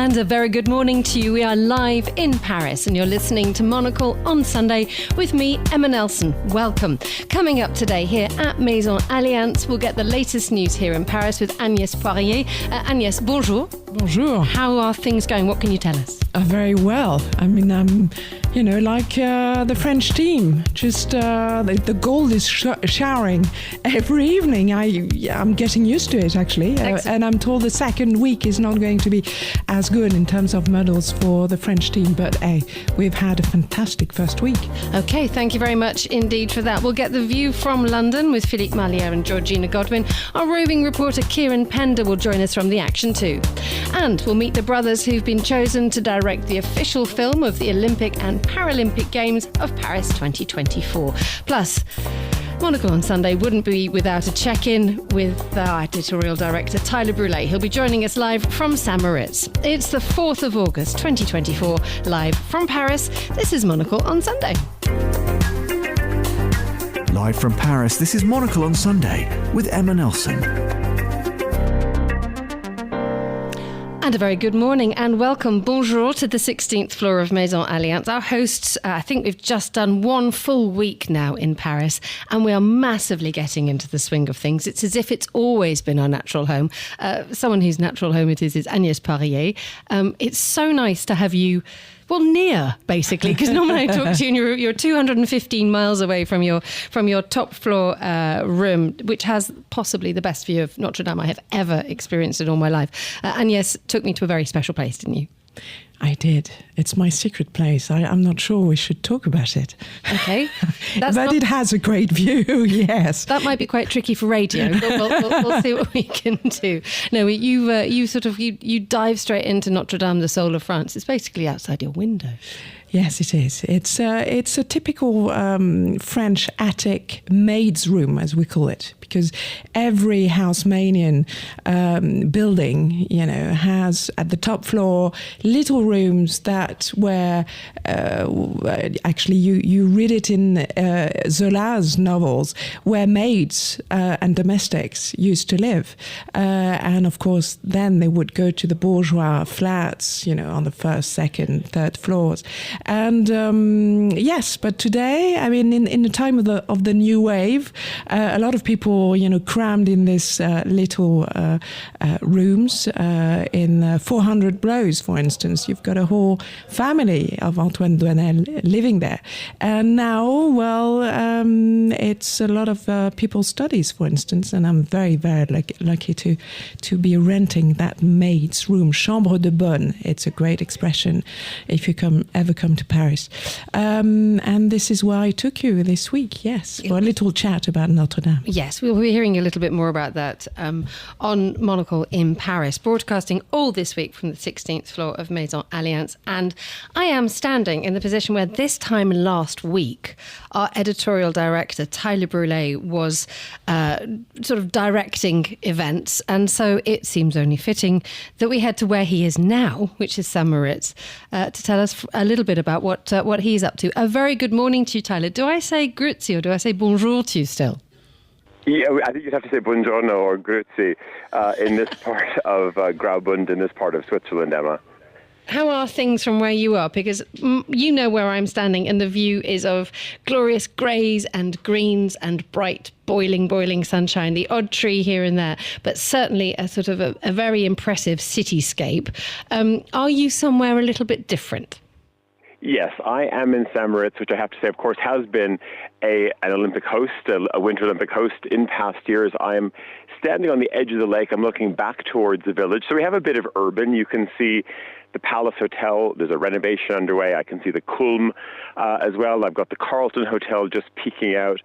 And a very good morning to you. We are live in Paris and you're listening to Monocle on Sunday with me, Emma Nelson. Welcome. Coming up today here at Maison Allianz, we'll get the latest news here in Paris with Agnes Poirier. Agnes, bonjour. Bonjour. How are things going? What can you tell us? Very well. I mean, like the French team. Just the goal is showering every evening. I'm getting used to it, actually. And I'm told the second week is not going to be as good in terms of medals for the French team. But hey, we've had a fantastic first week. Okay, thank you very much indeed for that. We'll get the view from London with Philippe, Marlière and Georgina Godwin. Our roving reporter Kieran Pender will join us from the action too. And we'll meet the brothers who've been chosen to direct the official film of the Olympic and Paralympic Games of Paris 2024. Plus, Monocle on Sunday wouldn't be without a check-in with our editorial director, Tyler Brûlé. He'll be joining us live from St Moritz. It's the 4th of August, 2024, live from Paris. This is Monocle on Sunday. Live from Paris, this is Monocle on Sunday with Emma Nelson. And a very good morning and welcome, bonjour, to the 16th floor of Maison Allianz. Our hosts, I think we've just done one full week now in Paris and we are massively getting into the swing of things. It's as if it's always been our natural home. Someone whose natural home it is Agnes Poirier. It's so nice to have you, well, near, basically, because normally I talk to you and you're 215 miles away from your top floor room, which has possibly the best view of Notre Dame I have ever experienced in all my life. Agnes took me to a very special place, didn't you? I did. It's my secret place. I'm not sure we should talk about it. Okay. But it has a great view, yes. That might be quite tricky for radio. We'll see what we can do. No, you dive straight into Notre Dame, the soul of France. It's basically outside your window. Yes, it is. It's a typical French attic maid's room, as we call it, because every Haussmannian building, has at the top floor little rooms that where actually you read it in Zola's novels, where maids and domestics used to live, and of course then they would go to the bourgeois flats, on the first, second, third floors. And yes, but today, I mean, in the time of the new wave, a lot of people, crammed in this little rooms in 400 blows, for instance. You've got a whole family of Antoine Douanel living there. And now, well, it's a lot of people's studies, for instance, and I'm very, very lucky to be renting that maid's room, chambre de bonne. It's a great expression if you ever come to Paris. And this is where I took you this week, yes, for a little chat about Notre Dame. Yes, we'll be hearing a little bit more about that on Monocle in Paris, broadcasting all this week from the 16th floor of Maison Allianz. And I am standing in the position where this time last week, our editorial director, Tyler Brûlé, was sort of directing events. And so it seems only fitting that we head to where he is now, which is St Moritz, to tell us a little bit about what he's up to. A very good morning to you, Tyler. Do I say grüezi or do I say bonjour to you still? Yeah, I think you'd have to say buongiorno or grüezi in this part of Graubünden, in this part of Switzerland, Emma. How are things from where you are? Because you know where I'm standing and the view is of glorious greys and greens and bright, boiling sunshine, the odd tree here and there, but certainly a sort of a very impressive cityscape. Are you somewhere a little bit different? Yes, I am in St Moritz, which I have to say, of course, has been an Olympic host, a Winter Olympic host in past years. I'm standing on the edge of the lake. I'm looking back towards the village. So we have a bit of urban. You can see the Palace Hotel. There's a renovation underway. I can see the Kulm as well. I've got the Carlton Hotel just peeking out.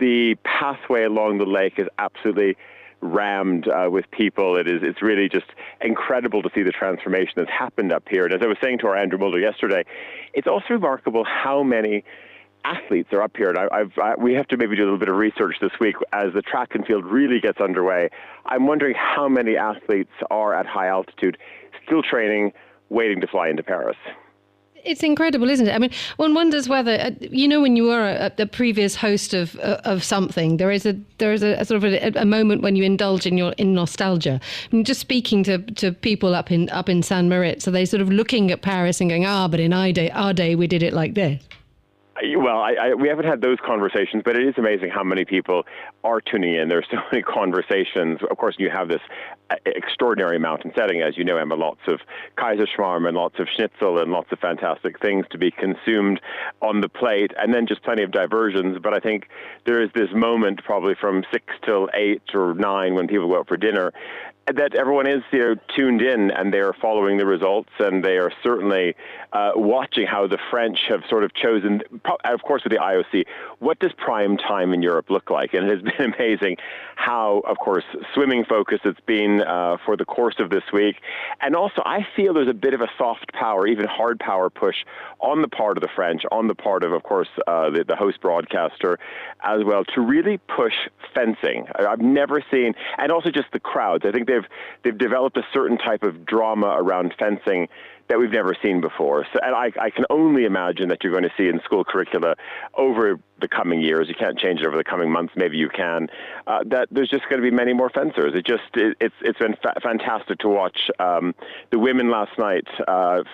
The pathway along the lake is absolutely rammed with people. It's really just incredible to see the transformation that's happened up here. And as I was saying to our Andrew Mulder yesterday, it's also remarkable how many athletes are up here. And we have to maybe do a little bit of research this week as the track and field really gets underway. I'm wondering how many athletes are at high altitude, still training, waiting to fly into Paris. It's incredible, isn't it? I mean, one wonders whether, when you are a previous host of something, there is a sort of a moment when you indulge in nostalgia. I mean, just speaking to people up in St Moritz, are they sort of looking at Paris and going, but in our day we did it like this? Well, we haven't had those conversations, but it is amazing how many people are tuning in. There's so many conversations. Of course, you have this extraordinary mountain setting, as you know, Emma, lots of Kaiserschmarrn and lots of schnitzel and lots of fantastic things to be consumed on the plate, and then just plenty of diversions. But I think there is this moment probably from 6 till 8 or 9 when people go out for dinner that everyone is tuned in, and they are following the results, and they are certainly watching how the French have sort of chosen, of course with the IOC, what does prime time in Europe look like? And it has been amazing how, of course, swimming focus it's been for the course of this week. And also I feel there's a bit of a soft power, even hard power push on the part of the French, on the part of course, the host broadcaster as well, to really push fencing. I've never seen, and also just the crowds. I think they've developed a certain type of drama around fencing that we've never seen before. So, and I can only imagine that you're going to see in school curricula over the coming years. You can't change it over the coming months. Maybe you can. That there's just going to be many more fencers. It's been fantastic to watch the women last night,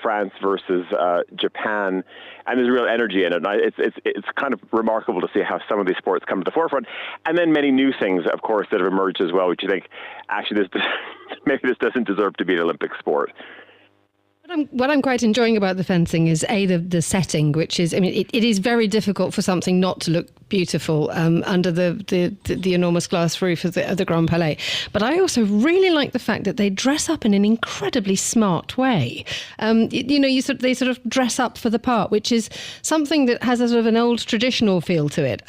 France versus Japan, and there's real energy in it. And it's kind of remarkable to see how some of these sports come to the forefront, and then many new things, of course, that have emerged as well, which you think actually maybe this doesn't deserve to be an Olympic sport. What I'm quite enjoying about the fencing is the setting, which is, I mean, it is very difficult for something not to look beautiful under the enormous glass roof of the Grand Palais. But I also really like the fact that they dress up in an incredibly smart way. They sort of dress up for the part, which is something that has a sort of an old traditional feel to it.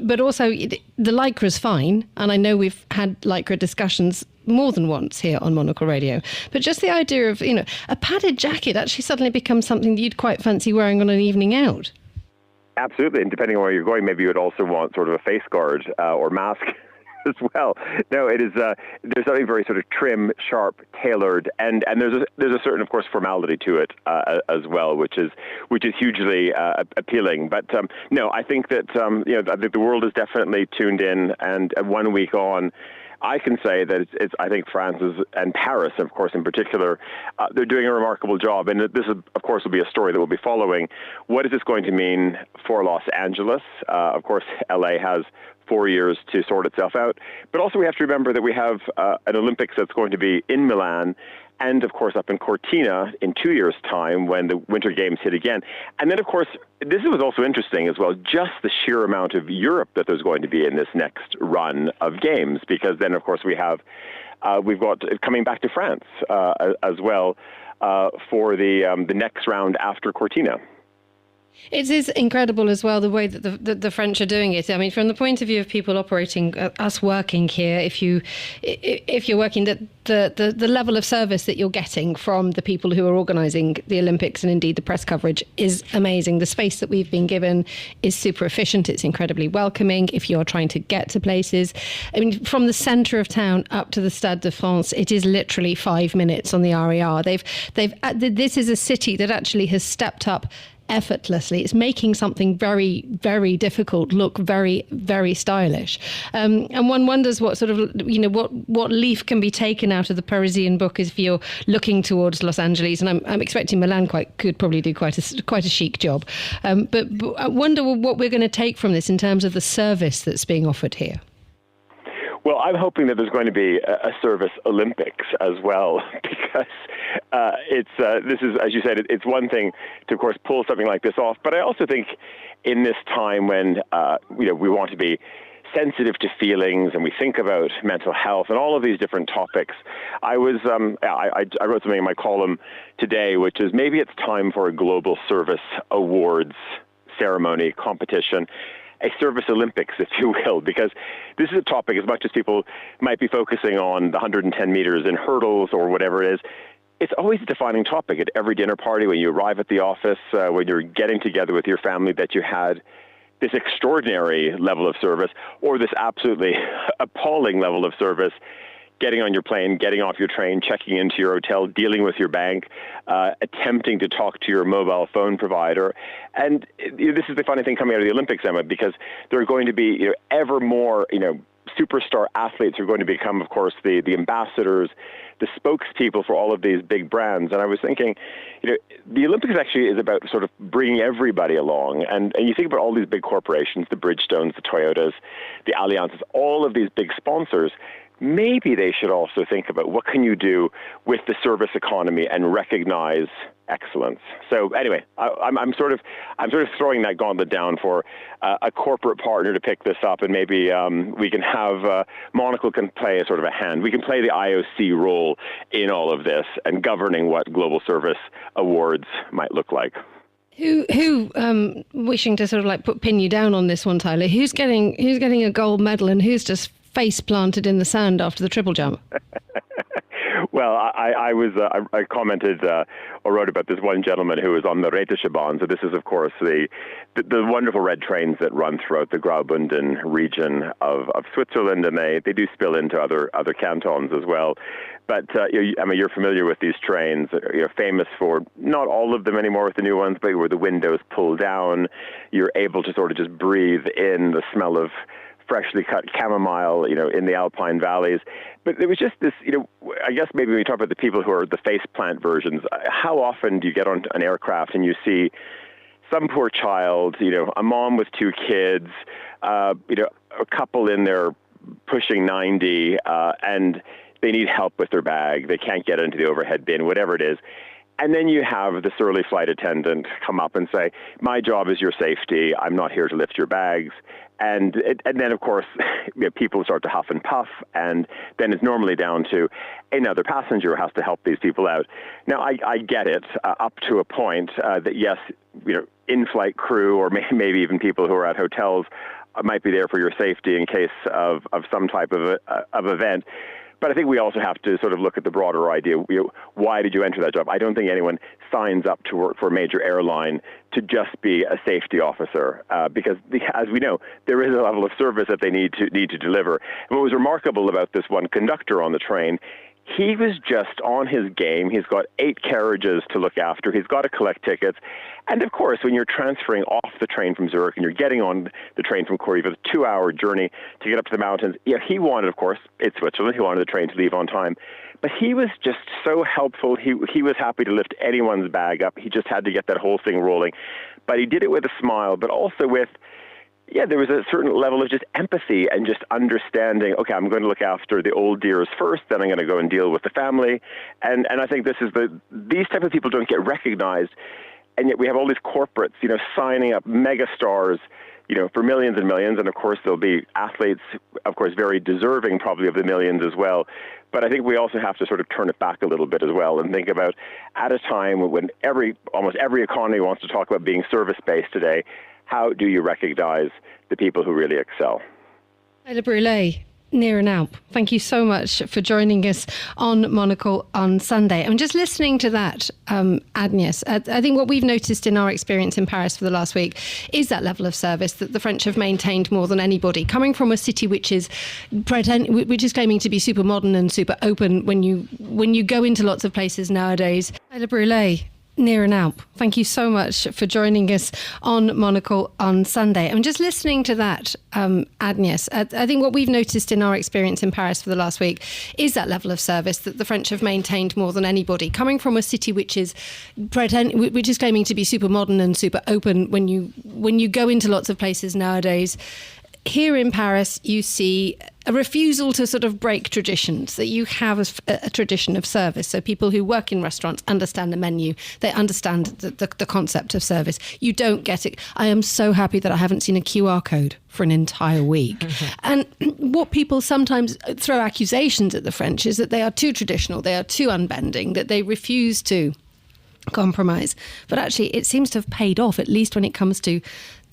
But also the lycra's fine, and I know we've had lycra discussions more than once here on Monocle Radio. But just the idea of, a padded jacket actually suddenly becomes something that you'd quite fancy wearing on an evening out. Absolutely, and depending on where you're going, maybe you would also want sort of a face guard or mask as well. No, it is. There's something very sort of trim, sharp, tailored, and there's a certain, of course, formality to it as well, which is hugely appealing. But no, I think that I think the world is definitely tuned in, and 1 week on, I can say that I think France and Paris, of course, in particular, they're doing a remarkable job. And this, of course, will be a story that we'll be following. What is this going to mean for Los Angeles? Of course, LA has 4 years to sort itself out. But also we have to remember that we have an Olympics that's going to be in Milan, and, of course, up in Cortina in 2 years' time when the Winter Games hit again. And then, of course, this was also interesting as well, just the sheer amount of Europe that there's going to be in this next run of games, because then, of course, we've got coming back to France as well for the next round after Cortina. It is incredible as well the way that the French are doing it. I mean, from the point of view of people operating, us working here, if you're working, the level of service that you're getting from the people who are organising the Olympics and indeed the press coverage is amazing. The space that we've been given is super efficient. It's incredibly welcoming if you're trying to get to places. I mean, from the centre of town up to the Stade de France, it is literally 5 minutes on the RER. This is a city that actually has stepped up effortlessly. It's making something very, very difficult look very, very stylish. And one wonders what sort of, what leaf can be taken out of the Parisian book if you're looking towards Los Angeles. And I'm expecting Milan could probably do quite a chic job. But I wonder what we're going to take from this in terms of the service that's being offered here. Well, I'm hoping that there's going to be a service Olympics as well, because this is, as you said, it's one thing to, of course, pull something like this off. But I also think in this time when we want to be sensitive to feelings and we think about mental health and all of these different topics, I wrote something in my column today, which is maybe it's time for a global service awards ceremony competition. A service Olympics, if you will, because this is a topic, as much as people might be focusing on the 110 meters in hurdles or whatever it is, it's always a defining topic at every dinner party, when you arrive at the office, when you're getting together with your family, that you had this extraordinary level of service or this absolutely appalling level of service getting on your plane, getting off your train, checking into your hotel, dealing with your bank, attempting to talk to your mobile phone provider. And this is the funny thing coming out of the Olympics, Emma, because there are going to be ever more superstar athletes who are going to become, of course, the ambassadors, the spokespeople for all of these big brands. And I was thinking, the Olympics actually is about sort of bringing everybody along. And you think about all these big corporations, the Bridgestones, the Toyotas, the Allianzes, all of these big sponsors. Maybe they should also think about what can you do with the service economy and recognize excellence. So anyway, I'm sort of throwing that gauntlet down for a corporate partner to pick this up, and maybe we can have Monocle can play a sort of a hand. We can play the IOC role in all of this and governing what global service awards might look like. Who wishing to sort of like pin you down on this one, Tyler? Who's getting a gold medal and who's just face planted in the sand after the triple jump? Well, I commented or wrote about this one gentleman who was on the Rätische. So this is, of course, the wonderful red trains that run throughout the Graubünden region of Switzerland, and they do spill into other cantons as well. But you're familiar with these trains. You're famous for not all of them anymore with the new ones, but where the windows pull down, you're able to sort of just breathe in the smell of freshly cut chamomile, in the Alpine valleys. But there was just this, I guess maybe when we talk about the people who are the faceplant versions, how often do you get on an aircraft and you see some poor child, a mom with two kids, a couple in there pushing 90, and they need help with their bag. They can't get into the overhead bin, whatever it is. And then you have this early flight attendant come up and say, my job is your safety. I'm not here to lift your bags. And then, of course, people start to huff and puff, and then it's normally down to another passenger who has to help these people out. Now, I get it up to a point that, yes, in-flight crew or maybe even people who are at hotels might be there for your safety in case of some type of event. But I think we also have to sort of look at the broader idea. Why did you enter that job? I don't think anyone signs up to work for a major airline to just be a safety officer, because as we know, there is a level of service that they need to deliver. And what was remarkable about this one conductor on the train, he was just on his game. He's got 8 carriages to look after. He's got to collect tickets. And of course, when you're transferring off the train from Zurich and you're getting on the train from Corriva, it's a 2-hour journey to get up to the mountains. He wanted, of course, it's Switzerland. He wanted the train to leave on time. But he was just so helpful. He was happy to lift anyone's bag up. He just had to get that whole thing rolling. But he did it with a smile, but also with, there was a certain level of just empathy and just understanding, okay, I'm going to look after the old dears first, then I'm going to go and deal with the family. And I think these type of people don't get recognized. And yet we have all these corporates, signing up mega stars, for millions and millions. And of course, there'll be athletes, of course, very deserving probably of the millions as well. But I think we also have to sort of turn it back a little bit as well and think about, at a time when almost every economy wants to talk about being service-based today, how do you recognize the people who really excel? Brûlé, near and out. Thank you so much for joining us on Monocle on Sunday. I'm just listening to that, Agnes. I think what we've noticed in our experience in Paris for the last week is that level of service that the French have maintained more than anybody. Coming from a city which is claiming to be super modern and super open, when you go into lots of places nowadays. Brûlé, near and out. Thank you so much for joining us on Monocle on Sunday. I'm just listening to that, Agnes. I think what we've noticed in our experience in Paris for the last week is that level of service that the French have maintained more than anybody. Coming from a city which is claiming to be super modern and super open, when you go into lots of places nowadays, here in Paris, you see a refusal to sort of break traditions, that you have a tradition of service. So people who work in restaurants understand the menu. They understand the concept of service. You don't get it. I am so happy that I haven't seen a QR code for an entire week. Mm-hmm. And what people sometimes throw accusations at the French is that they are too traditional, they are too unbending, that they refuse to compromise. But actually, it seems to have paid off, at least when it comes to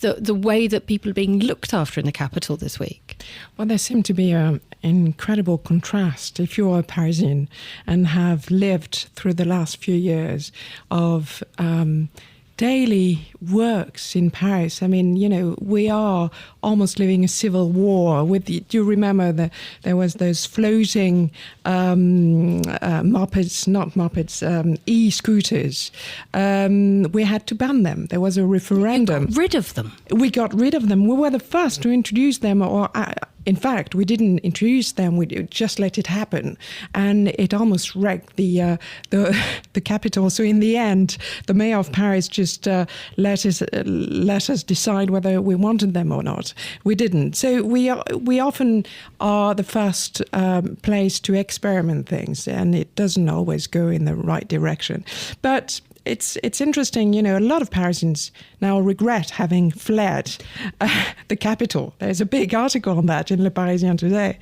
the way that people are being looked after in the capital this week. Well, there seemed to be an incredible contrast. If you're a Parisian and have lived through the last few years of daily works in Paris. I mean, we are almost living a civil war. Do you remember that there was those floating e-scooters? We had to ban them. There was a referendum. You got rid of them? We got rid of them. We were the first to introduce them, in fact, we didn't introduce them. We just let it happen, and it almost wrecked the capital. So in the end, the mayor of Paris just let us decide whether we wanted them or not. We didn't. So we often are the first place to experiment things, and it doesn't always go in the right direction. But it's interesting, a lot of Parisians now regret having fled the capital. There's a big article on that in Le Parisien today,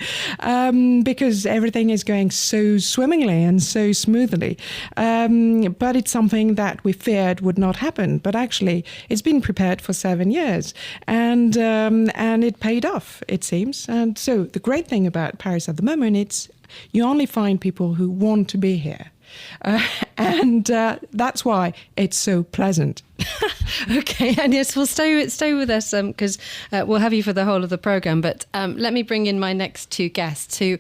because everything is going so swimmingly and so smoothly. But it's something that we feared would not happen. But actually, it's been prepared for 7 years, and it paid off, it seems. And so the great thing about Paris at the moment, it's you only find people who want to be here. And that's why it's so pleasant. Okay, and yes, we'll stay with us because we'll have you for the whole of the programme. But let me bring in my next two guests who,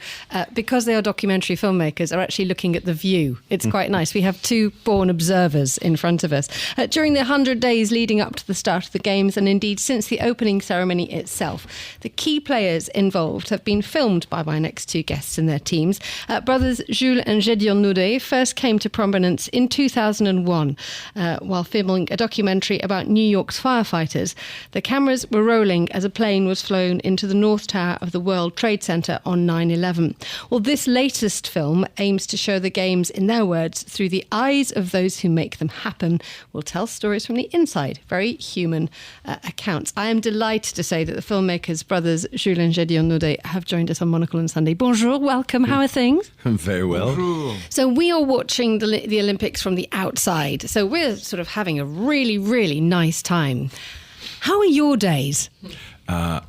because they are documentary filmmakers, are actually looking at the view. It's quite nice. We have two born observers in front of us. During the 100 days leading up to the start of the Games, and indeed since the opening ceremony itself, the key players involved have been filmed by my next two guests and their teams. Brothers Jules and Gédéon Naudet first came to prominence in 2001 while filming a documentary about New York's firefighters. The cameras were rolling as a plane was flown into the North Tower of the World Trade Center on 9/11. Well, this latest film aims to show the Games, in their words, through the eyes of those who make them happen. Will tell stories from the inside, very human accounts. I am delighted to say that the filmmakers, brothers Jules and Gédéon Naudet, have joined us on Monocle on Sunday. Bonjour, welcome. How are things? Very well. Bonjour. So we are watching the Olympics from the outside. So we're sort of having a really, really nice time. How are your days?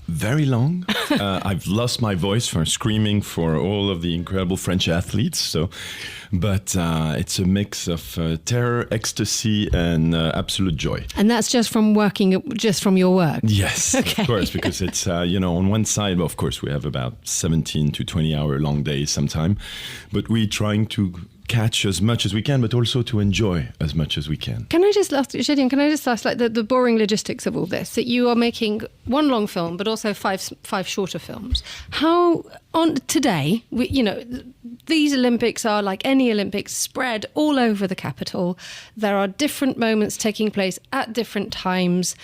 Very long. I've lost my voice for screaming for all of the incredible French athletes. But it's a mix of terror, ecstasy, and absolute joy. And that's just from your work? Yes, okay. Of course, because it's, on one side, of course, we have about 17 to 20 hour long days sometime, but we're trying to catch as much as we can, but also to enjoy as much as we can. Can I just ask, Gédéon, the boring logistics of all this, that you are making one long film, but also five shorter films. How, on today, these Olympics are like any Olympics, spread all over the capital. There are different moments taking place at different times,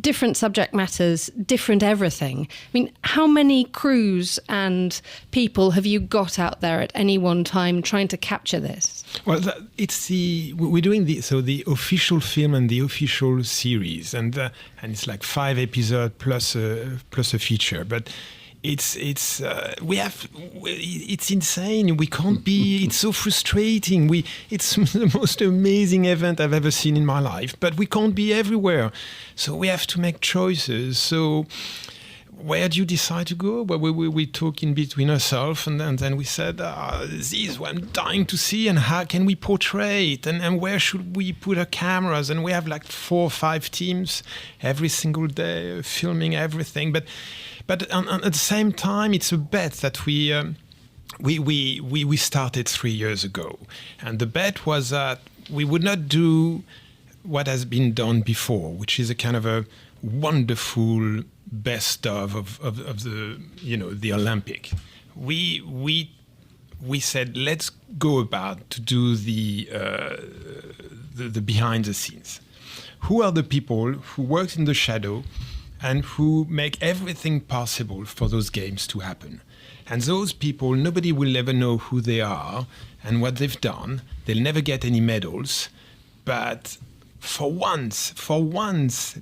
different subject matters, different everything. I mean, how many crews and people have you got out there at any one time trying to capture this? Well, we're doing the official film and the official series, and it's like 5 episodes plus a feature, but. It's insane. We can't be. It's so frustrating. It's the most amazing event I've ever seen in my life, but we can't be everywhere. So we have to make choices. So where do you decide to go? Well, we talk in between ourselves, and then we said, this is what I'm dying to see, and how can we portray it, and where should we put our cameras? And we have like 4 or 5 teams every single day filming everything, But at the same time, it's a bet that we started 3 years ago, and the bet was that we would not do what has been done before, which is a kind of a wonderful best of the Olympic. We said, let's go about to do the behind the scenes. Who are the people who work in the shadow and who make everything possible for those games to happen? And those people, nobody will ever know who they are and what they've done. They'll never get any medals. But for once,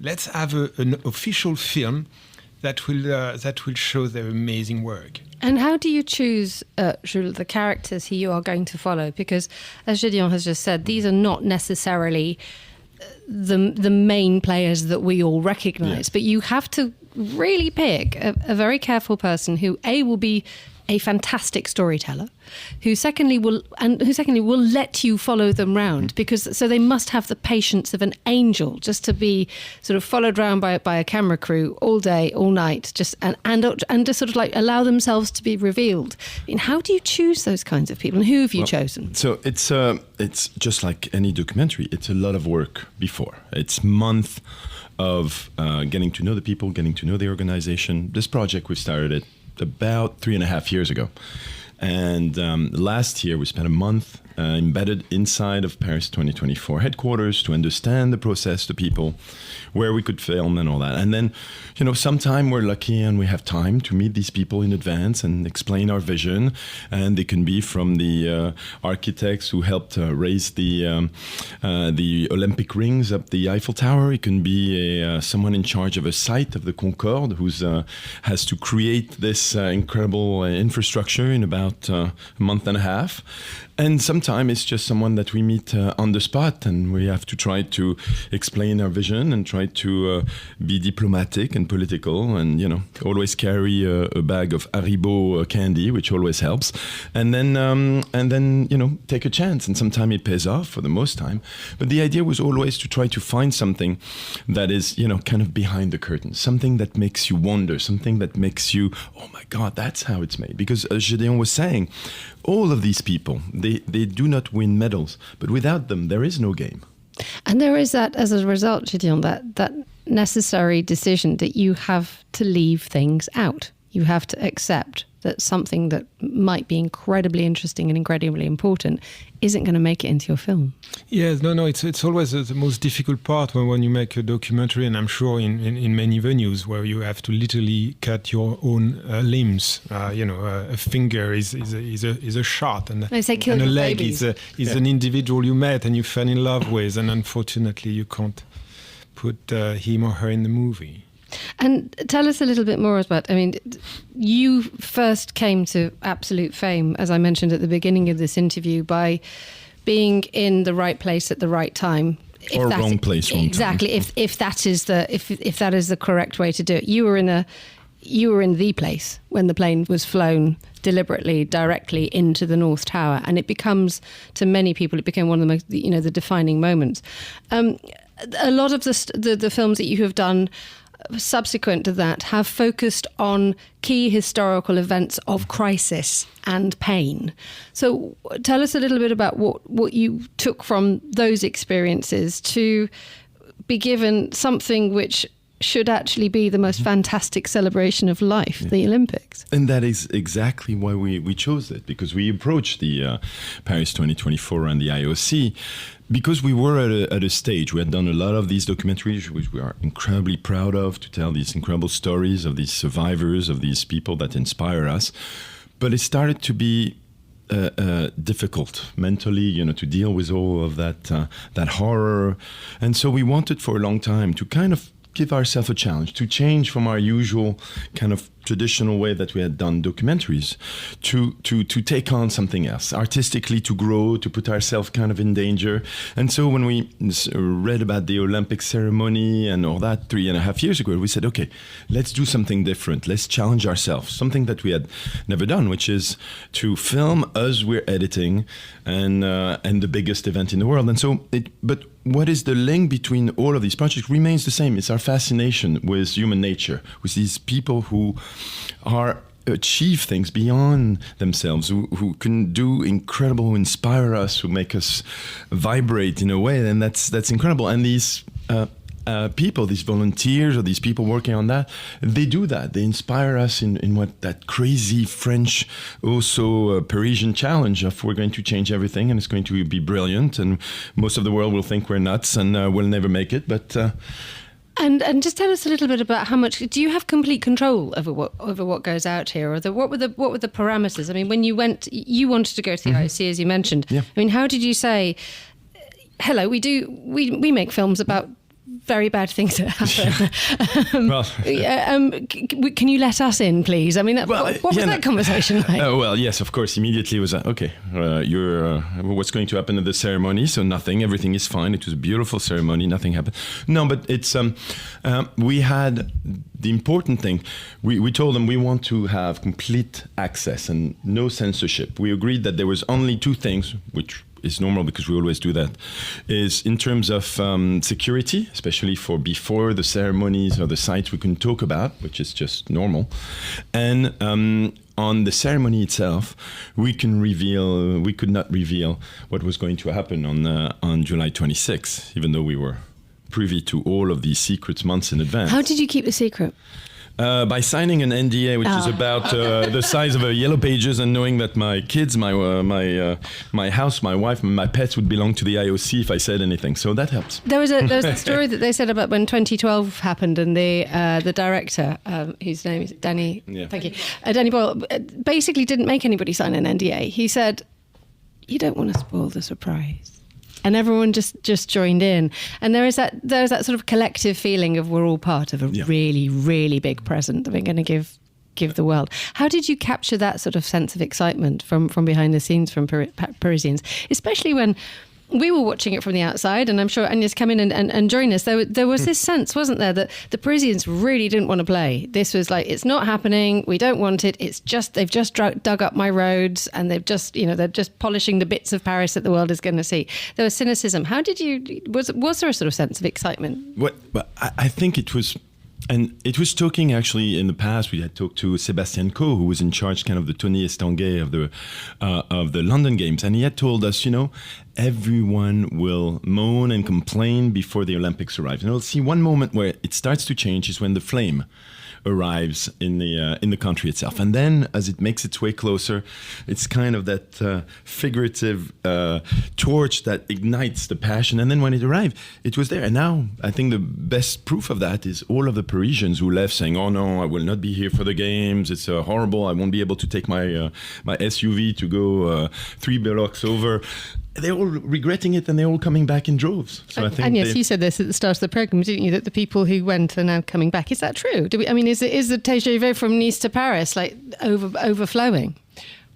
let's have an official film that will show their amazing work. And how do you choose, Jules, the characters you are going to follow? Because, as Gédéon has just said, these are not necessarily the main players that we all recognise, but you have to really pick a very careful person who, A, will be a fantastic storyteller, who secondly will let you follow them round, because so they must have the patience of an angel just to be sort of followed around by a camera crew all day, all night, just and to sort of like allow themselves to be revealed. I mean, how do you choose those kinds of people, and who have you chosen? So it's just like any documentary. It's a lot of work before. It's month of getting to know the people, getting to know the organization. This project we started it about 3.5 years ago. And last year we spent a month embedded inside of Paris 2024 headquarters to understand the process, the people, where we could film and all that. And then, sometime we're lucky and we have time to meet these people in advance and explain our vision. And they can be from the architects who helped raise the Olympic rings up the Eiffel Tower. It can be someone in charge of a site of the Concorde who has to create this incredible infrastructure in about a month and a half. And sometimes it's just someone that we meet on the spot, and we have to try to explain our vision and try to be diplomatic and political, and always carry a bag of Haribo candy, which always helps. And then take a chance. And sometimes it pays off for the most time. But the idea was always to try to find something that is kind of behind the curtain, something that makes you wonder, something that makes you, oh my God, that's how it's made. Because as Gédéon was saying, all of these people, they do not win medals, but without them, there is no game. And there is that, as a result, Gédéon, that necessary decision that you have to leave things out. You have to accept that something that might be incredibly interesting and incredibly important isn't going to make it into your film. Yes, no, it's always the most difficult part when you make a documentary, and I'm sure in many venues where you have to literally cut your own limbs. A finger is a shot, and a leg is an individual you met and you fell in love with, and unfortunately you can't put him or her in the movie. And tell us a little bit more about, you first came to absolute fame, as I mentioned at the beginning of this interview, by being in the right place at the right time. Or wrong place, wrong exactly, time. If that is the correct way to do it. You were in the place when the plane was flown deliberately, directly into the North Tower, and it becomes, to many people, it became one of the most, the defining moments. A lot of the films that you have done subsequent to that have focused on key historical events of crisis and pain. So tell us a little bit about what you took from those experiences to be given something which should actually be the most fantastic celebration of life, the Olympics. And that is exactly why we chose it, because we approached the Paris 2024 and the IOC because we were at a stage. We had done a lot of these documentaries, which we are incredibly proud of, to tell these incredible stories of these survivors, of these people that inspire us. But it started to be difficult mentally, to deal with all of that horror. And so we wanted for a long time to kind of give ourselves a challenge, to change from our usual kind of traditional way that we had done documentaries, to take on something else, artistically to grow, to put ourselves kind of in danger. And so when we read about the Olympic ceremony and all that 3.5 years ago, we said, okay, let's do something different. Let's challenge ourselves, something that we had never done, which is to film as we're editing and the biggest event in the world. And so, but what is the link between all of these projects remains the same. It's our fascination with human nature, with these people who achieve things beyond themselves, who can do incredible, who inspire us, who make us vibrate in a way, and that's incredible. And these people, these volunteers or these people working on that, they do that. They inspire us in what that crazy French, also Parisian challenge of we're going to change everything and it's going to be brilliant, and most of the world will think we're nuts and we'll never make it, but. And just tell us a little bit about how much do you have complete control over what goes out here, or what were the parameters? I mean, when you wanted to go to the IOC, as you mentioned. Yeah. I mean, how did you say, hello, we make films about very bad things that happen. Well, can you let us in, please? I mean, what was that conversation like? Well, yes, of course. Immediately it was okay. You're what's going to happen at the ceremony? So nothing. Everything is fine. It was a beautiful ceremony. Nothing happened. No, but it's we had the important thing. We told them we want to have complete access and no censorship. We agreed that there was only two things, which is normal because we always do that, is in terms of security, especially for before the ceremonies or the sites we can talk about, which is just normal. And on the ceremony itself, we could not reveal what was going to happen on July 26th, even though we were privy to all of these secrets months in advance. How did you keep the secret? By signing an NDA, which is about the size of a yellow pages, and knowing that my kids, my house, my wife, and my pets would belong to the IOC if I said anything. So that helps. There was a story that they said about when 2012 happened, and the director, whose name is Danny, thank you, Danny Boyle, basically didn't make anybody sign an NDA. He said, "You don't want to spoil the surprise." And everyone just joined in, and there's that sort of collective feeling of we're all part of a really, really big present that we're going to give the world. How did you capture that sort of sense of excitement from behind the scenes from Parisians, especially when we were watching it from the outside, and I'm sure Agnes come in and join us. There was this sense, wasn't there, that the Parisians really didn't want to play. This was like, it's not happening. We don't want it. It's just, they've just dug up my roads, and they're just polishing the bits of Paris that the world is going to see. There was cynicism. How did you, was there a sort of sense of excitement? I think it was, and it was talking actually in the past. We had talked to Sébastien Coe, who was in charge kind of the Tony Estanguet of the London Games, and he had told us, everyone will moan and complain before the Olympics arrive. And we'll see one moment where it starts to change is when the flame arrives in the country itself, and then as it makes its way closer, it's kind of that figurative torch that ignites the passion. And then when it arrived, it was there. And now I think the best proof of that is all of the Parisians who left saying, "Oh no, I will not be here for the games. It's horrible. I won't be able to take my SUV to go 3 blocks over." They're all regretting it, and they're all coming back in droves. So I think. And yes, you said this at the start of the programme, didn't you? That the people who went are now coming back. Is that true? Is the TGV from Nice to Paris like overflowing?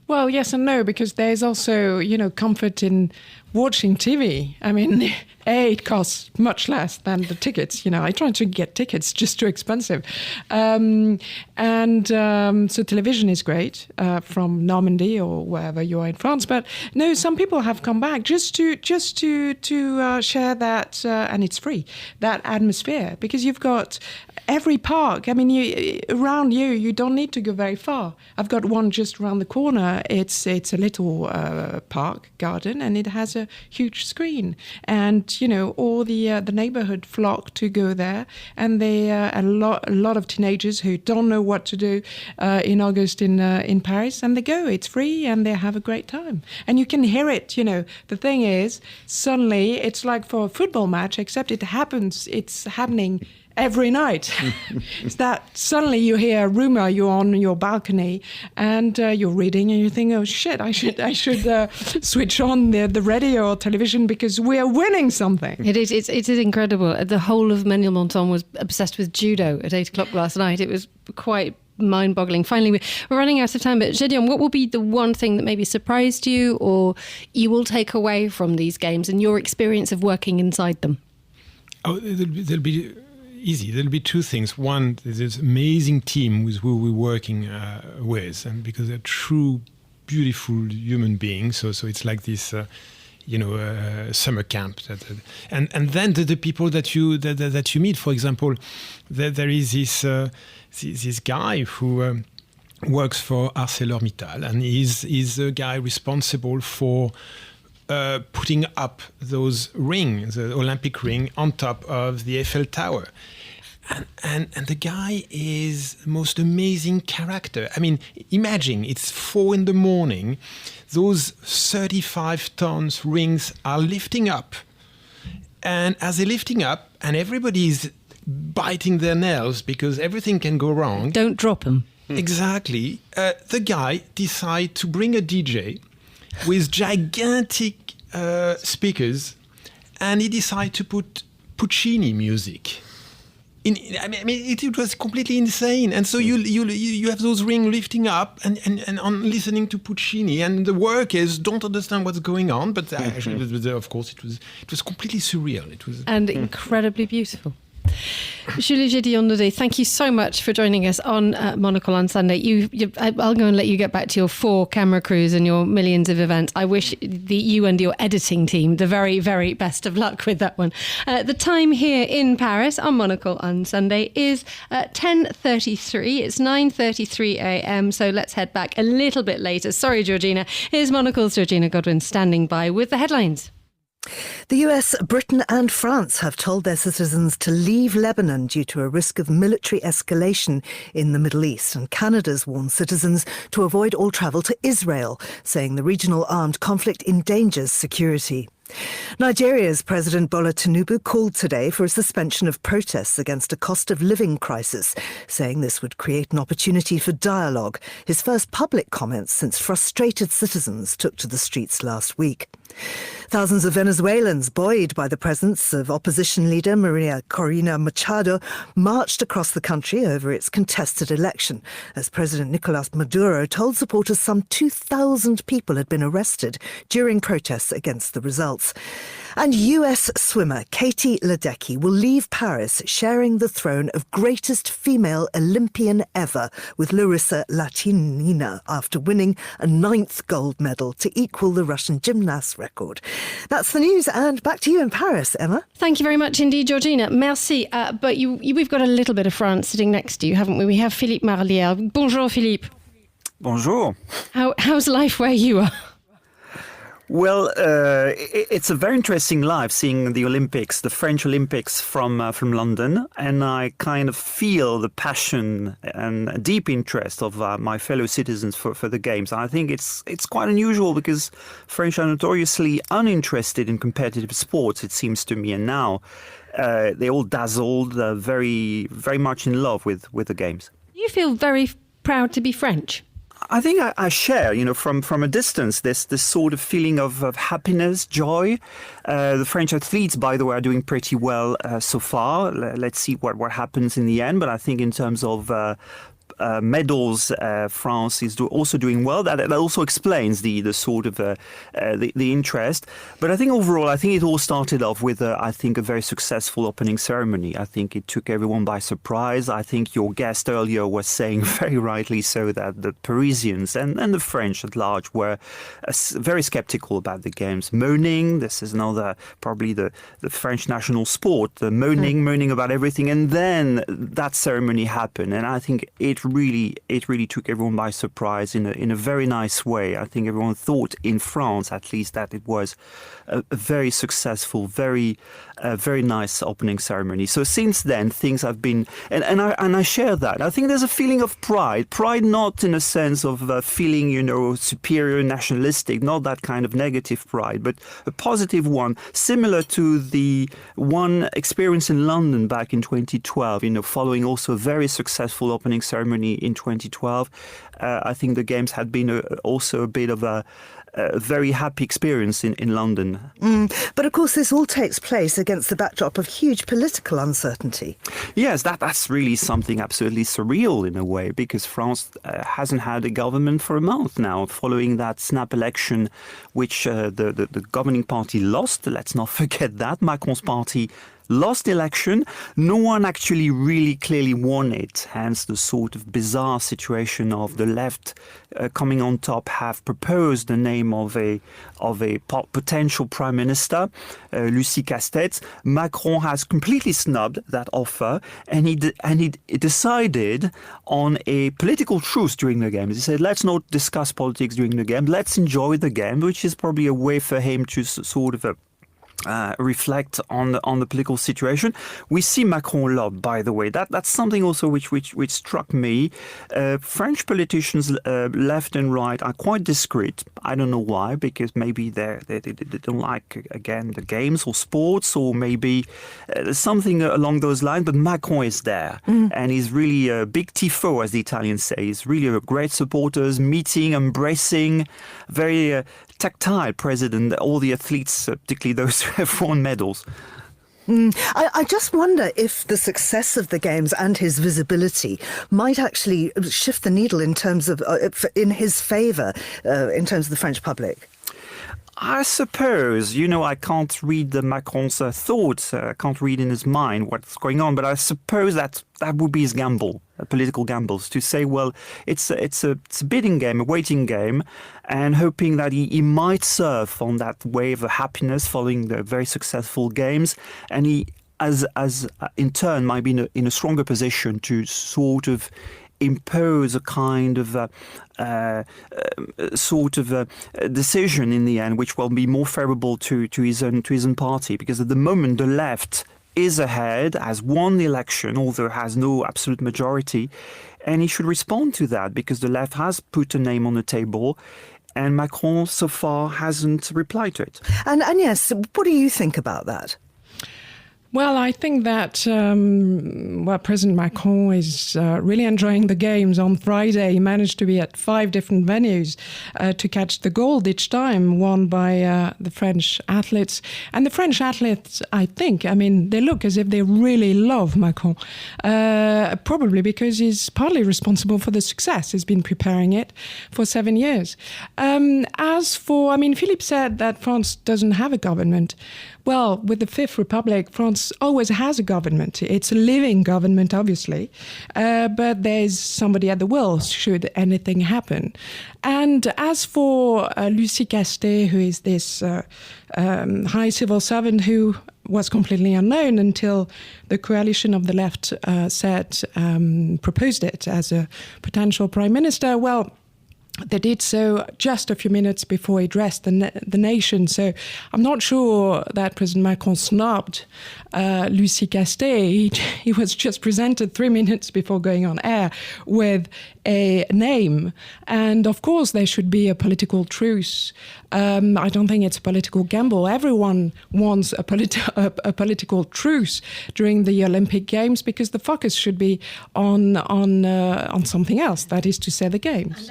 Well, yes and no, because there's also, comfort in watching TV. I mean, it costs much less than the tickets. I try to get tickets, just too expensive. So television is great from Normandy or wherever you are in France. But no, some people have come back just to share that, and it's free, that atmosphere, because you've got every park. I mean, around you don't need to go very far. I've got one just around the corner. It's a little park garden, and it has a huge screen, and all the neighborhood flock to go there, and they a lot of teenagers who don't know what to do in August in Paris, and they go. It's free, and they have a great time, and you can hear it. The thing is, suddenly it's like for a football match, except it's happening every night. It's that suddenly you hear a rumor, you're on your balcony, and you're reading, and you think, "Oh shit, I should switch on the radio or television because we are winning something." It is incredible. The whole of Ménilmontant was obsessed with judo at 8:00 last night. It was quite mind-boggling. Finally, we're running out of time, but Gédéon, what will be the one thing that maybe surprised you, or you will take away from these games and your experience of working inside them? Oh, there'll be easy. There'll be two things. One, there's this amazing team with who we're working with, and because they're true, beautiful human beings. So it's like this, summer camp. And then the people that you meet. For example, there is this guy who works for ArcelorMittal, and he's a guy responsible for putting up those rings, the Olympic ring, on top of the Eiffel Tower. And the guy is the most amazing character. I mean, imagine it's 4 a.m. Those 35 tons rings are lifting up. And as they're lifting up, and everybody's biting their nails because everything can go wrong. Don't drop them. Exactly. The guy decides to bring a DJ with gigantic speakers, and he decided to put Puccini music. It was completely insane, and so you have those rings lifting up and on listening to Puccini, and the workers don't understand what's going on, but actually, of course, it was completely surreal. It was incredibly beautiful. Jules and Gédéon Naudet, thank you so much for joining us on Monocle on Sunday. I'll go and let you get back to your 4 camera crews and your millions of events. I wish you and your editing team the very, very best of luck with that one. The time here in Paris on Monocle on Sunday is 10:33. It's 9:33 a.m. So let's head back a little bit later. Sorry, Georgina. Here's Monocle's Georgina Godwin standing by with the headlines. The US, Britain and France have told their citizens to leave Lebanon due to a risk of military escalation in the Middle East. And Canada's warned citizens to avoid all travel to Israel, saying the regional armed conflict endangers security. Nigeria's President Bola Tinubu called today for a suspension of protests against a cost of living crisis, saying this would create an opportunity for dialogue, his first public comments since frustrated citizens took to the streets last week. Thousands of Venezuelans, buoyed by the presence of opposition leader Maria Corina Machado, marched across the country over its contested election, as President Nicolas Maduro told supporters some 2,000 people had been arrested during protests against the results. And US swimmer Katie Ledecky will leave Paris sharing the throne of greatest female Olympian ever with Larissa Latynina after winning a 9th gold medal to equal the Russian gymnast record. That's the news, and back to you in Paris, Emma. Thank you very much indeed, Georgina. Merci. But we've got a little bit of France sitting next to you, haven't we? We have Philippe Marlière. Bonjour, Philippe. Bonjour. How's life where you are? Well, it's a very interesting life seeing the Olympics, the French Olympics from London, and I kind of feel the passion and deep interest of my fellow citizens for the games. I think it's quite unusual because French are notoriously uninterested in competitive sports, it seems to me, and now they're all dazzled, very, very much in love with the games. You feel very proud to be French. I think I share, from a distance, this sort of feeling of happiness, joy. The French athletes, by the way, are doing pretty well so far. Let's see what happens in the end. But I think in terms of medals, France is also doing well. That also explains the sort of the interest. But I think overall, it all started off with a very successful opening ceremony. I think it took everyone by surprise. I think your guest earlier was saying very rightly so that the Parisians and the French at large were very skeptical about the games. Moaning, this is another probably the French national sport, the moaning about everything. And then that ceremony happened, and I think it really took everyone by surprise in a very nice way. I think everyone thought in France, at least, that it was a very successful, very nice opening ceremony. So since then, things have been, and I share that. I think there's a feeling of pride not in a sense of feeling, superior, nationalistic, not that kind of negative pride, but a positive one, similar to the one experience in London back in 2012. Following also a very successful opening ceremony in 2012, I think the games had been also a bit of a very happy experience in London. But of course, this all takes place against the backdrop of huge political uncertainty. Yes, that's really something absolutely surreal in a way, because France hasn't had a government for a month now, following that snap election, which the governing party lost. Let's not forget that. Macron's party lost the election. No one actually really clearly won it, hence the sort of bizarre situation of the left coming on top have proposed the name of a potential prime minister, Lucie Castex. Macron has completely snubbed that offer, and he decided on a political truce during the games. He said, let's not discuss politics during the game, let's enjoy the game, which is probably a way for him to sort of reflect on the political situation. We see Macron lob, by the way. That's something also which struck me. French politicians, left and right, are quite discreet. I don't know why, because maybe they don't like, again, the games or sports, or maybe something along those lines. But Macron is there, and he's really a big tifo, as the Italians say. He's really a great supporters, meeting, embracing, very tactile president, all the athletes, particularly those who have won medals. I just wonder if the success of the Games and his visibility might actually shift the needle in terms of, in his favour, in terms of the French public. I suppose, I can't read Macron's thoughts. I can't read in his mind what's going on. But I suppose that would be his gamble, political gambles, to say, well, it's a bidding game, a waiting game, and hoping that he might surf on that wave of happiness following the very successful Games, and he, as in turn, might be in a stronger position to sort of impose a kind of decision in the end, which will be more favourable to his own party. Because at the moment, the left is ahead, has won the election, although has no absolute majority, and he should respond to that because the left has put a name on the table. And Macron so far hasn't replied to it. And Agnes, what do you think about that? Well, I think that President Macron is really enjoying the Games. On Friday, he managed to be at 5 different venues to catch the gold each time, won by the French athletes. And the French athletes, I think, they look as if they really love Macron, probably because he's partly responsible for the success. He's been preparing it for 7 years. As for, Philippe said that France doesn't have a government. Well, with the Fifth Republic, France always has a government. It's a living government, obviously, but there's somebody at the wheel should anything happen. And as for Lucie Castet, who is this high civil servant who was completely unknown until the coalition of the left proposed it as a potential prime minister, well, they did so just a few minutes before he addressed the nation. So I'm not sure that President Macron snubbed Lucie Castet. He was just presented 3 minutes before going on air with a name. And of course, there should be a political truce. I don't think it's a political gamble. Everyone wants a political truce during the Olympic Games because the focus should be on something else, that is to say the Games.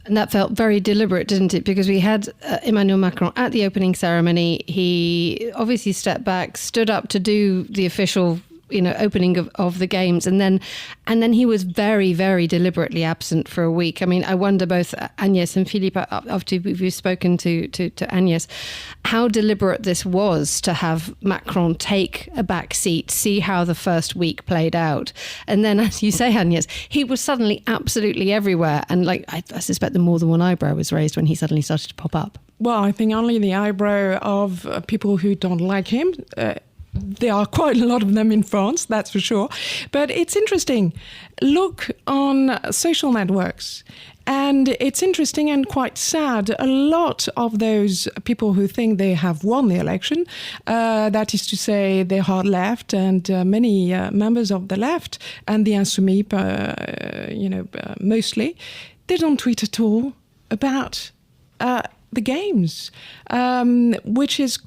And that felt very deliberate, didn't it? Because we had Emmanuel Macron at the opening ceremony. He obviously stepped back, stood up to do the official opening of the Games, and then he was very, very deliberately absent for a week. I wonder, both Agnes and Philippe, after we've spoken to Agnes, how deliberate this was to have Macron take a back seat, see how the first week played out. And then, as you say, Agnes, he was suddenly absolutely everywhere. And I suspect that more than one eyebrow was raised when he suddenly started to pop up. Well, I think only the eyebrow of people who don't like him. There are quite a lot of them in France, that's for sure. But it's interesting. Look on social networks. And it's interesting and quite sad. A lot of those people who think they have won the election, that is to say the hard left and many members of the left and the Insoumis, mostly, they don't tweet at all about the Games, which is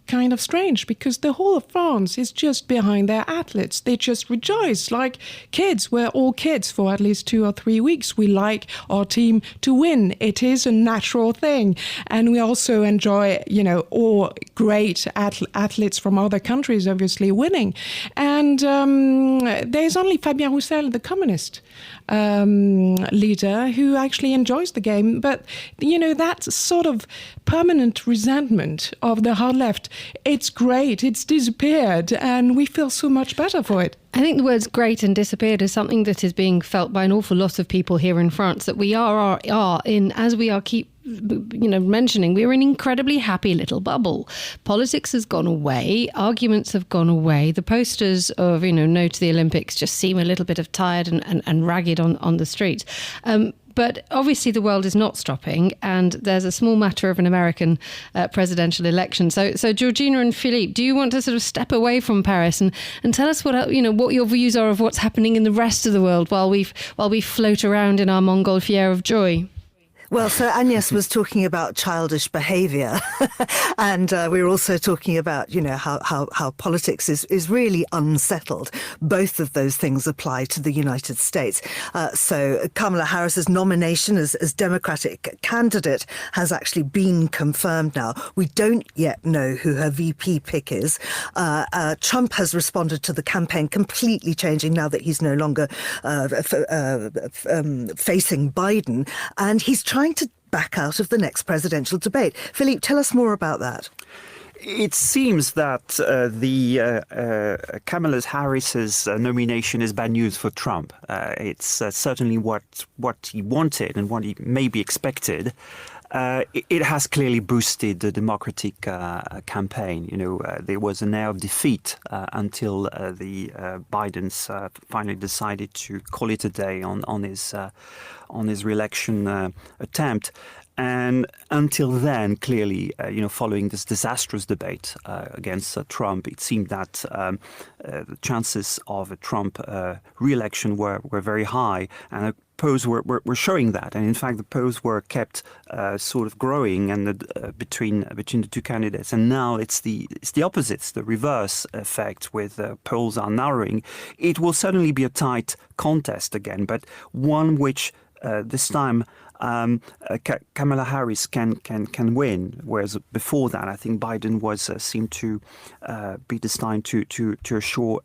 kind of strange because the whole of France is just behind their athletes. They just rejoice like kids. We're all kids for at least 2 or 3 weeks. We like our team to win. It is a natural thing. And we also enjoy, all great athletes from other countries obviously winning. And there's only Fabien Roussel, the communist leader, who actually enjoys the game. But, that sort of permanent resentment of the hard left, it's great, it's disappeared, and we feel so much better for it. I think the words great and disappeared is something that is being felt by an awful lot of people here in France, that we are in, as we keep mentioning, we're in an incredibly happy little bubble. Politics has gone away, arguments have gone away, the posters of no to the Olympics just seem a little bit of tired and ragged on the streets. But obviously the world is not stopping, and there's a small matter of an American presidential election. So Georgina and Philippe, do you want to sort of step away from Paris and tell us what your views are of what's happening in the rest of the world while we float around in our montgolfière of joy? Well, so Agnes was talking about childish behaviour, and we were also talking about, how politics is really unsettled. Both of those things apply to the United States. So Kamala Harris's nomination as Democratic candidate has actually been confirmed now. We don't yet know who her VP pick is. Trump has responded to the campaign completely changing now that he's no longer facing Biden, and he's trying to back out of the next presidential debate. Philippe, tell us more about that. It seems that Kamala Harris's nomination is bad news for Trump. It's certainly what he wanted and what he maybe expected. It has clearly boosted the Democratic campaign. There was an air of defeat until the Biden's finally decided to call it a day on his re-election attempt. And until then, clearly, following this disastrous debate against Trump, it seemed that the chances of a Trump re-election were very high, and the polls were showing that. And in fact, the polls were kept sort of growing and between the two candidates. And now it's the opposite, it's the reverse effect, with polls are narrowing. It will certainly be a tight contest again, but one which this time Kamala Harris can win, whereas before that, I think Biden seemed to be destined to a sure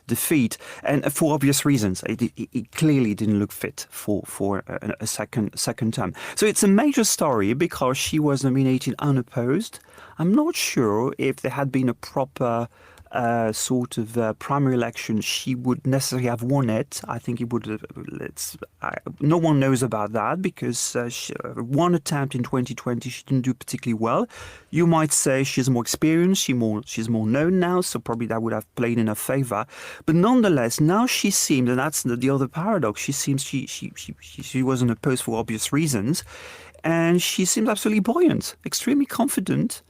defeat, and for obvious reasons. It clearly didn't look fit for a second term. So it's a major story because she was nominated unopposed. I'm not sure if there had been a proper primary election, she would necessarily have won it. I think it would. No one knows about that because one attempt in 2020, she didn't do particularly well. You might say she's more experienced, she's more known now, so probably that would have played in her favor. But nonetheless, now she seems, and that's the other paradox. She seems she wasn't opposed for obvious reasons, and she seems absolutely buoyant, extremely confident.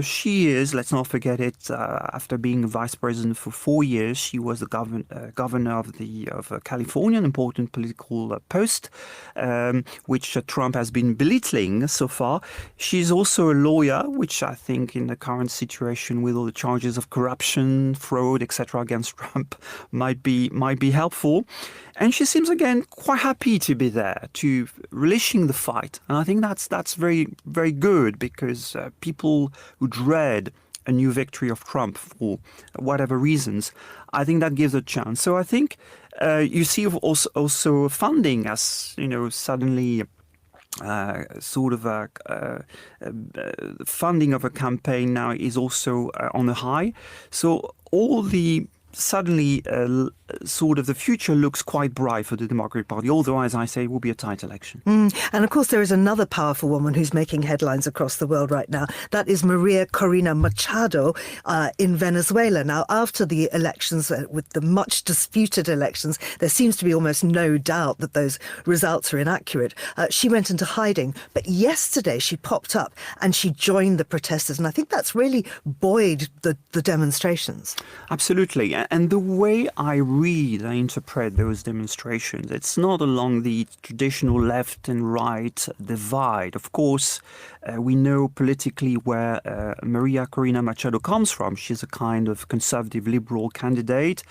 She is, let's not forget it, after being vice president for 4 years, she was the governor of California, an important political post, which Trump has been belittling so far. She's also a lawyer, which I think in the current situation with all the charges of corruption, fraud, etc. against Trump might be helpful. And she seems, again, quite happy to be there, to relishing the fight. And I think that's very, very good because people who dread a new victory of Trump for whatever reasons, I think that gives a chance. So I think you see also funding as, suddenly funding of a campaign now is also on a high. So all the suddenly the future looks quite bright for the Democratic Party, although, as I say, it will be a tight election. And of course, there is another powerful woman who's making headlines across the world right now. That is Maria Corina Machado in Venezuela. Now, after the elections, with the much disputed elections, there seems to be almost no doubt that those results are inaccurate. She went into hiding, but yesterday she popped up and she joined the protesters. And I think that's really buoyed the demonstrations. Absolutely. And the way I interpret those demonstrations, it's not along the traditional left and right divide. Of course, we know politically where Maria Corina Machado comes from. She's a kind of conservative liberal candidate.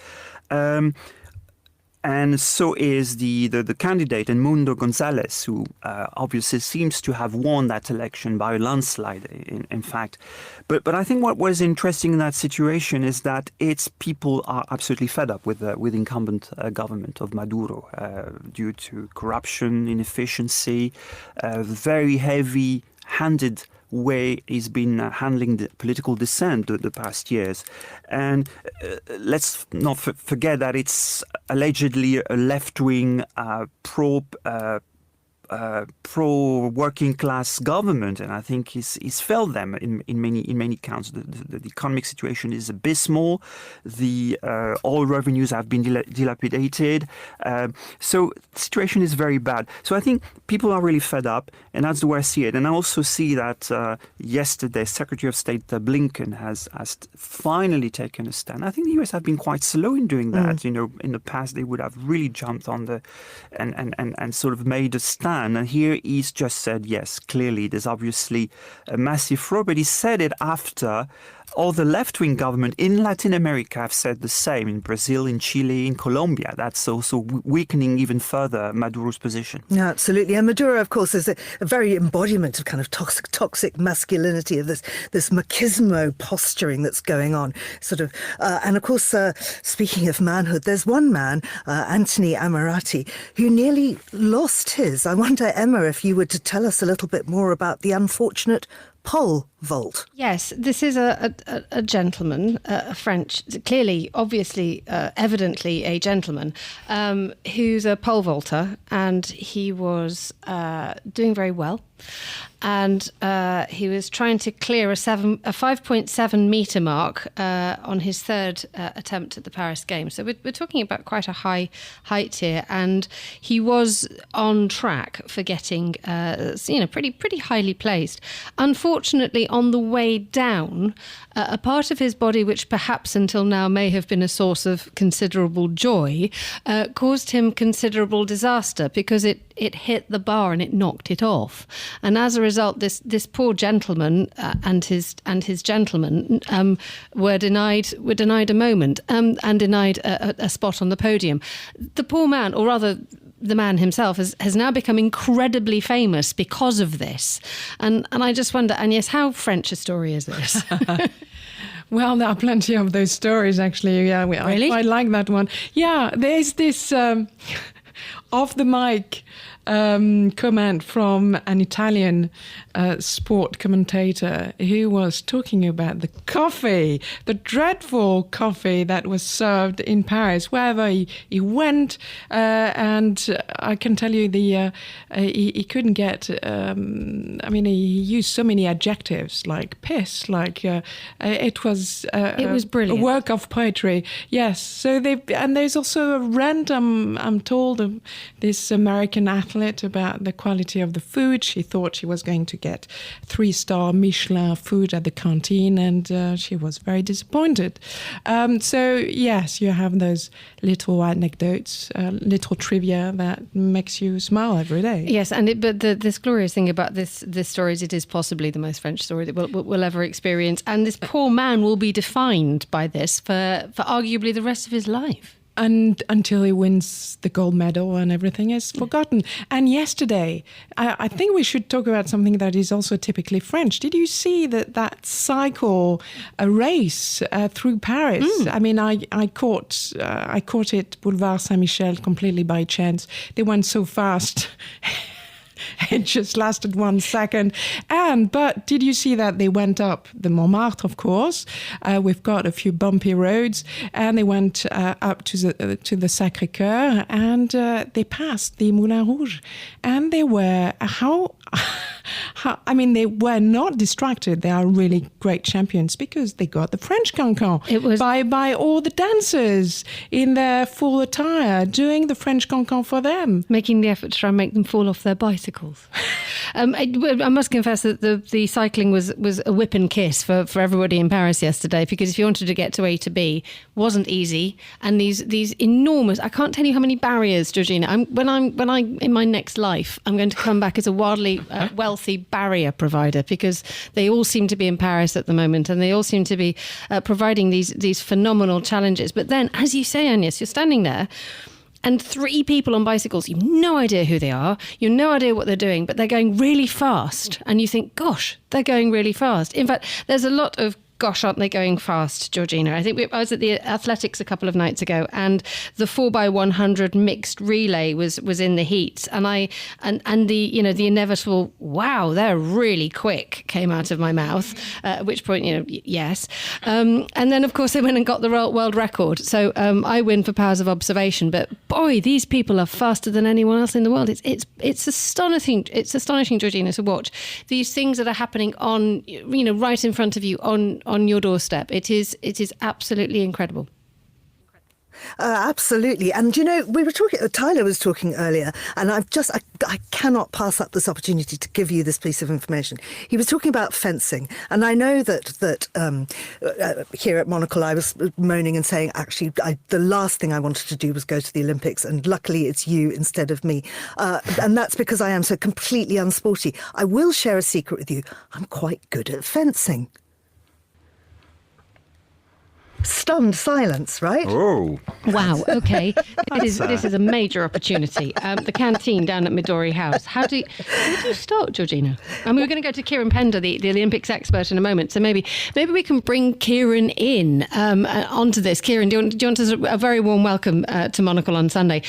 And so is the candidate, Edmundo Gonzalez, who obviously seems to have won that election by a landslide, in fact. But I think what was interesting in that situation is that its people are absolutely fed up with incumbent government of Maduro due to corruption, inefficiency, very heavy-handed way he's been handling the political dissent the past years. And let's not forget that it's allegedly a left-wing pro-working class government, and I think he's failed them in many counts. The economic situation is abysmal. The oil revenues have been dilapidated. So the situation is very bad. So I think people are really fed up, and that's the way I see it. And I also see that yesterday, Secretary of State Blinken has finally taken a stand. I think the US have been quite slow in doing that. In the past, they would have really jumped on and sort of made a stand man. And here he's just said, yes, clearly there's obviously a massive fraud, but he said it after all the left-wing government in Latin America have said the same, in Brazil, in Chile, in Colombia. That's also weakening even further Maduro's position. Yeah, absolutely. And Maduro, of course, is a very embodiment of kind of toxic masculinity, of this machismo posturing that's going on. And of course, speaking of manhood, there's one man, Anthony Ammirati, who nearly lost his. I wonder, Emma, if you were to tell us a little bit more about the unfortunate pole vault. Yes, this is a gentleman, a French, clearly, obviously, evidently a gentleman, who's a pole vaulter, and he was doing very well. And he was trying to clear a 5.7 metre mark on his third attempt at the Paris Games. So we're talking about quite a high height here, and he was on track for getting, pretty highly placed. Unfortunately, on the way down, a part of his body, which perhaps until now may have been a source of considerable joy, caused him considerable disaster because it hit the bar and it knocked it off. And as a result, this poor gentleman and his gentleman were denied a moment and denied a spot on the podium. The poor man, or rather the man himself, has now become incredibly famous because of this. And I just wonder, Agnes, how French a story is this? Well, there are plenty of those stories, actually. Yeah, Really? I quite like that one. Yeah, there's this off the mic comment from an Italian sport commentator who was talking about the coffee, the dreadful coffee that was served in Paris wherever he went, and I can tell you he couldn't get. He used so many adjectives like piss, like it was brilliant, a work of poetry. Yes, so there's also a rant. I'm told of this American athlete about the quality of the food. She thought she was going to get 3-star Michelin food at the canteen, and she was very disappointed. So yes, you have those little anecdotes, little trivia that makes you smile every day. Yes, but this glorious thing about this story is it is possibly the most French story that we'll ever experience, and this poor man will be defined by this for arguably the rest of his life. And until he wins the gold medal and everything is forgotten. And yesterday, I think we should talk about something that is also typically French. Did you see that cycle race through Paris? I mean, I caught it Boulevard Saint-Michel completely by chance. They went so fast. It just lasted 1 second. But did you see that they went up the Montmartre, of course? We've got a few bumpy roads, and they went up to the Sacré-Cœur, and they passed the Moulin Rouge. And they were, they were not distracted. They are really great champions because they got the French cancan. It was by all the dancers in their full attire, doing the French cancan for them. Making the effort to try and make them fall off their bicycles. I must confess that the cycling was a whip and kiss for everybody in Paris yesterday, because if you wanted to get to A to B, wasn't easy. And these enormous, I can't tell you how many barriers, Georgina. When I'm in my next life, I'm going to come back as a wildly wealthy barrier provider, because they all seem to be in Paris at the moment, and they all seem to be providing these phenomenal challenges. But then, as you say, Agnes, you're standing there and 3 people on bicycles, you've no idea who they are, you've no idea what they're doing, but they're going really fast. And you think, gosh, they're going really fast. In fact, there's a lot of gosh, aren't they going fast, Georgina? I think I was at the athletics a couple of nights ago, and the 4x100 mixed relay was in the heats, and the the inevitable wow, they're really quick came out of my mouth. At which point, yes, and then of course they went and got the world record. So I win for powers of observation, but boy, these people are faster than anyone else in the world. It's astonishing. It's astonishing, Georgina, to watch these things that are happening on right in front of you on your doorstep. It is absolutely incredible. Absolutely. And, you know, we were talking, Tyler was talking earlier, and I cannot pass up this opportunity to give you this piece of information. He was talking about fencing. And I know that here at Monocle, I was moaning and saying, actually, the last thing I wanted to do was go to the Olympics. And luckily, it's you instead of me. And that's because I am so completely unsporty. I will share a secret with you. I'm quite good at fencing. Stunned silence, right? Oh. Wow, okay. This is a major opportunity. The canteen down at Midori House. How do you start, Georgina? And we're going to go to Kieran Pender, the Olympics expert, in a moment. So maybe we can bring Kieran in onto this. Kieran, do you want a very warm welcome to Monocle on Sunday.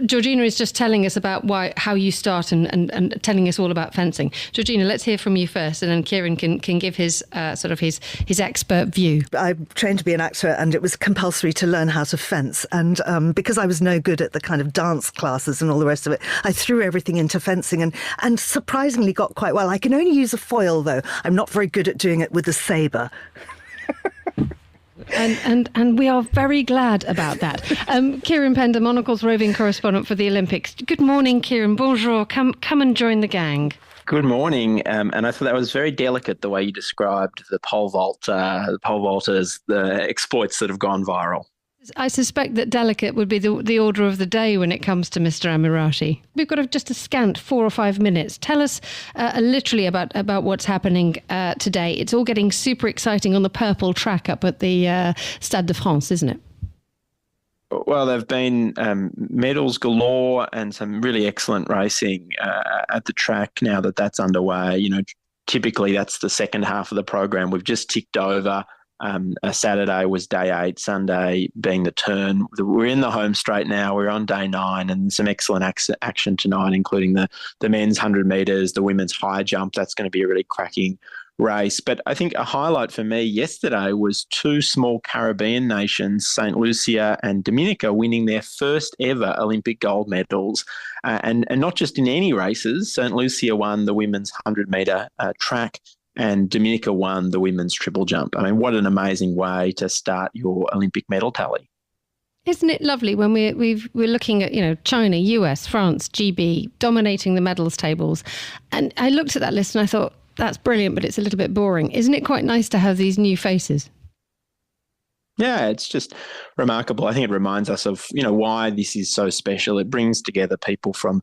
Georgina is just telling us about how you start and telling us all about fencing. Georgina, let's hear from you first, and then Kieran can give his his expert view. I trained to be an actor, and it was compulsory to learn how to fence. And because I was no good at the kind of dance classes and all the rest of it, I threw everything into fencing and surprisingly got quite well. I can only use a foil, though. I'm not very good at doing it with a sabre. And we are very glad about that. Kieran Pender, Monocle's roving correspondent for the Olympics. Good morning, Kieran. Bonjour. Come and join the gang. Good morning, and I thought that was very delicate the way you described the pole vault, the pole vaulters, the exploits that have gone viral. I suspect that delicate would be the order of the day when it comes to Mr. Amirati. We've got just a scant 4 or 5 minutes. Tell us literally about what's happening today. It's all getting super exciting on the purple track up at the Stade de France, isn't it? Well, there have been medals galore and some really excellent racing at the track now that that's underway. You know, typically that's the second half of the program. We've just ticked over. Saturday was day 8, Sunday being the turn. We're in the home straight now. We're on day 9, and some excellent action tonight, including the men's 100 metres, the women's high jump. That's going to be a really cracking race. But I think a highlight for me yesterday was 2 small Caribbean nations, St Lucia and Dominica, winning their first ever Olympic gold medals. And not just in any races. St Lucia won the women's 100-metre track, and Dominica won the women's triple jump. I mean, what an amazing way to start your Olympic medal tally. Isn't it lovely when we're looking at, you know, China, US, France, GB dominating the medals tables? And I looked at that list and I thought, that's brilliant, but it's a little bit boring. Isn't it quite nice to have these new faces? Yeah, it's just remarkable. I think it reminds us of, you know, why this is so special. It brings together people from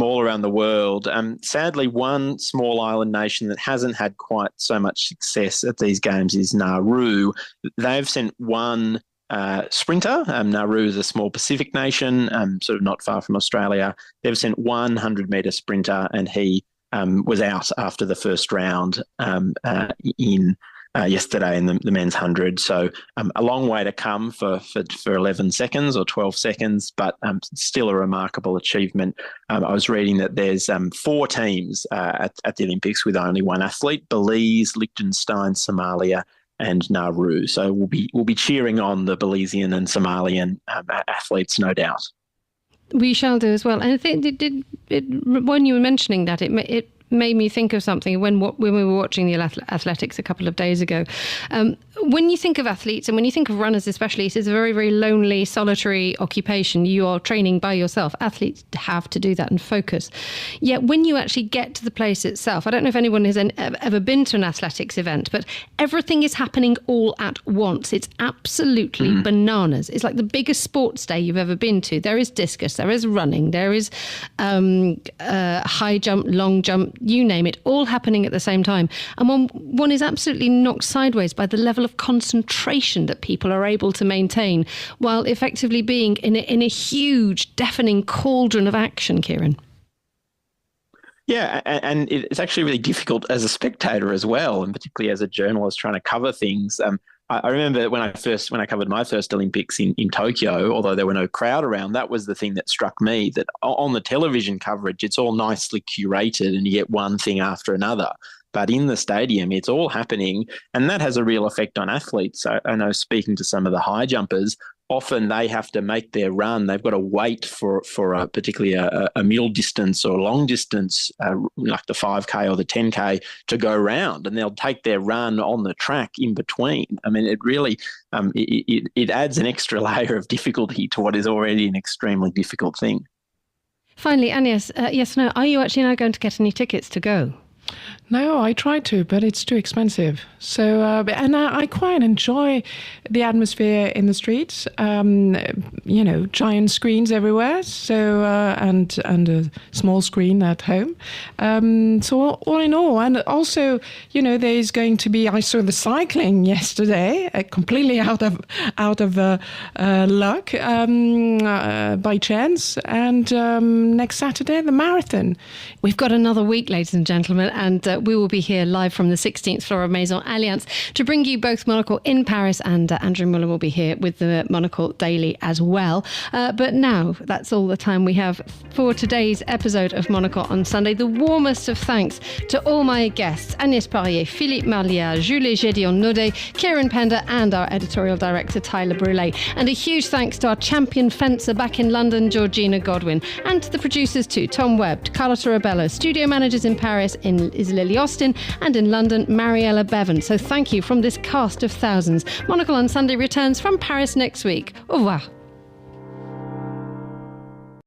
all around the world. Sadly, one small island nation that hasn't had quite so much success at these games is Nauru. They've sent one sprinter. Nauru is a small Pacific nation, sort of not far from Australia. They've sent 100-metre sprinter, and he was out after the first round yesterday in the men's 100. So a long way to come for 11 seconds or 12 seconds, but still a remarkable achievement. I was reading that there's 4 teams at the Olympics with only one athlete: Belize, Liechtenstein, Somalia, and Nauru. So we'll be cheering on the Belizean and Somalian athletes, no doubt. We shall do as well. And I think when you were mentioning that, it made me think of something when we were watching the athletics a couple of days ago. When you think of athletes and when you think of runners especially, it's a very, very lonely, solitary occupation. You are training by yourself. Athletes have to do that and focus. Yet when you actually get to the place itself, I don't know if anyone has ever been to an athletics event, but everything is happening all at once. It's absolutely bananas. It's like the biggest sports day you've ever been to. There is discus, there is running, there is high jump, long jump, you name it, all happening at the same time. And one is absolutely knocked sideways by the level of concentration that people are able to maintain while effectively being in a huge, deafening cauldron of action, Kieran. Yeah, and it's actually really difficult as a spectator as well, and particularly as a journalist trying to cover things. I remember when I covered my first Olympics in Tokyo, although there were no crowd around, that was the thing that struck me, that on the television coverage, it's all nicely curated and you get one thing after another. But in the stadium, it's all happening, and that has a real effect on athletes. I know, speaking to some of the high jumpers, often they have to make their run. They've got to wait for particularly a middle distance or long distance, like the 5K or the 10K, to go round, and they'll take their run on the track in between. I mean, it really it adds an extra layer of difficulty to what is already an extremely difficult thing. Finally, Agnes, yes or no, are you actually now going to get any tickets to go? No, I tried to, but it's too expensive. So, and I quite enjoy the atmosphere in the streets. Giant screens everywhere. So, and a small screen at home. So all in all, and also, there's going to be. I saw the cycling yesterday, completely out of luck by chance. And next Saturday, the marathon. We've got another week, ladies and gentlemen, and we will be here live from the 16th floor of Maison Allianz to bring you both Monocle in Paris, and Andrew Muller will be here with the Monocle Daily as well. But now, that's all the time we have for today's episode of Monocle on Sunday. The warmest of thanks to all my guests, Agnes Poirier, Philippe, Marlière, Jules and Gédéon Naudet, Kieran Pender, and our editorial director, Tyler Brûlé. And a huge thanks to our champion fencer back in London, Georgina Godwin, and to the producers too, Tom Webb, Carlotta Rabello, studio managers in Paris is Lily Austin, and in London, Mariella Bevan. So thank you from this cast of thousands. Monocle on Sunday returns from Paris next week. Au revoir.